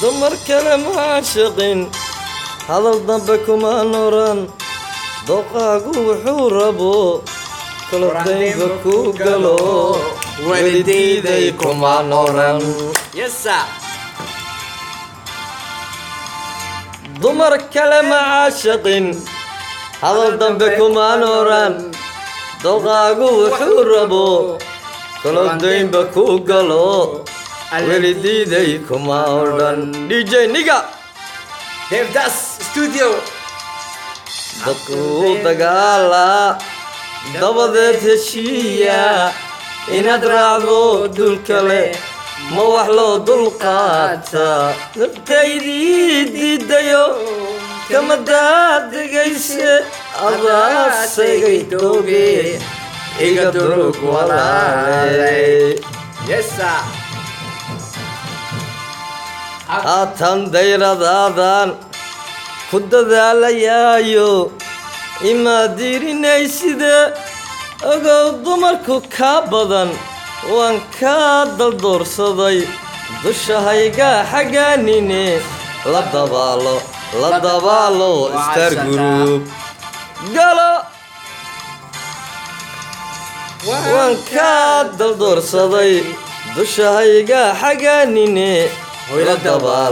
dumar kale ma shaqin hadal dambe kuma noran doqaagu wuxuu rabo kala daynba ku galo welidiiday kuma noran dumar kale ma shaqin hadal dambe kuma noran doqaagu wuxuu rabo kala daynba ku galo welidiiday kuma odhan DJ Niga Devdas Studio dadku dagaala dabadeed heshiiya inaad raacdo dul kale ma wax loo dulqaata naftaydii diidayo kama daadegayse adaasagay dooge iga durug walaale haatan dayradaadan ku dadaalayaayo imaa diirinayside ogow dumarku kaa badan waan kaa daldoorsaday dushahayga xaggaanine la dabaalo Star Group galo waan kaa daldoorsaday dushahayga xaggaanine la dabaalo